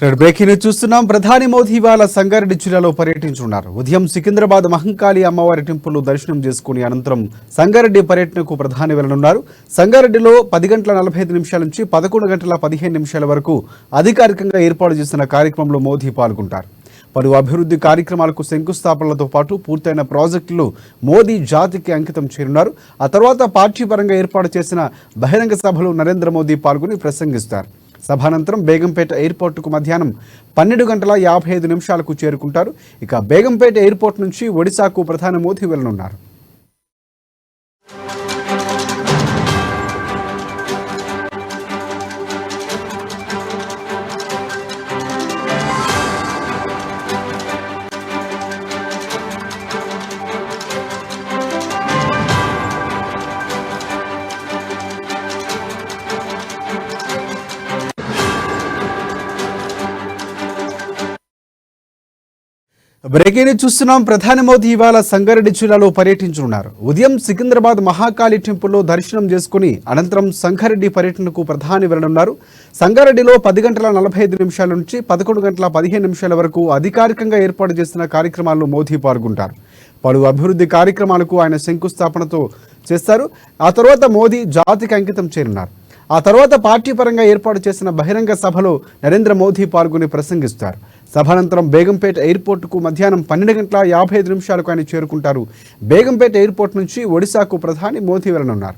Breaking news చూస్తున్నాం. ప్రధాని మోదీ ఇవాళ సంగారెడ్డి జిల్లాలో పర్యటించనున్నారు. ఉదయం సికింద్రాబాద్ మహంకాళి అమ్మవారి టెంపుల్ దర్శనం చేసుకుని అనంతరం సంగారెడ్డి పర్యటనకు ప్రధాని వెళ్లనున్నారు. సంగారెడ్డిలో 10 గంటల 45 నిమిషాల నుంచి 11 గంటల 15 నిమిషాల వరకు అధికారికంగా ఏర్పాటు చేసిన కార్యక్రమంలో మోదీ పాల్గొంటారు. పలు అభివృద్ధి కార్యక్రమాలకు శంకుస్థాపనలతో పాటు పూర్తయిన ప్రాజెక్టులు మోదీ జాతికి అంకితం చేయనున్నారు. ఆ తర్వాత పార్టీ పరంగా ఏర్పాటు చేసిన బహిరంగ సభలో నరేంద్ర మోదీ పాల్గొని ప్రసంగిస్తారు. సభానంతరం బేగంపేట ఎయిర్పోర్టుకు మధ్యాహ్నం 12 గంటల 55 నిమిషాలకు చేరుకుంటారు. ఇక బేగంపేట ఎయిర్పోర్ట్ నుంచి ఒడిశాకు ప్రధాని మోదీ వెళ్లనున్నారు. బ్రేకింగ్ న్యూస్ చూస్తున్నాం. ప్రధాని మోదీ ఇవాళ సంగారెడ్డి జిల్లాలో పర్యటించనున్నారు. ఉదయం సికింద్రాబాద్ మహాకాళి టెంపుల్లో దర్శనం చేసుకుని అనంతరం సంగారెడ్డి పర్యటనకు ప్రధాని వెళ్లనున్నారు. సంగారెడ్డిలో 10 గంటల 45 నిమిషాల నుంచి 11 గంటల 15 నిమిషాల వరకు అధికారికంగా ఏర్పాటు చేసిన కార్యక్రమాల్లో మోదీ పాల్గొంటారు. పలు అభివృద్ధి కార్యక్రమాలకు ఆయన శంకుస్థాపనతో చేస్తారు. ఆ తర్వాత మోదీ జాతికి అంకితం చేయనున్నారు. ఆ తర్వాత పార్టీ పరంగా ఏర్పాటు చేసిన బహిరంగ సభలో నరేంద్ర మోదీ పాల్గొని ప్రసంగిస్తారు. సభానంతరం బేగంపేట ఎయిర్పోర్టుకు మధ్యాహ్నం 12 గంటల 55 నిమిషాలకు ఆయన చేరుకుంటారు. బేగంపేట ఎయిర్పోర్ట్ నుంచి ఒడిశాకు ప్రధాని మోదీ వెళ్లనున్నారు.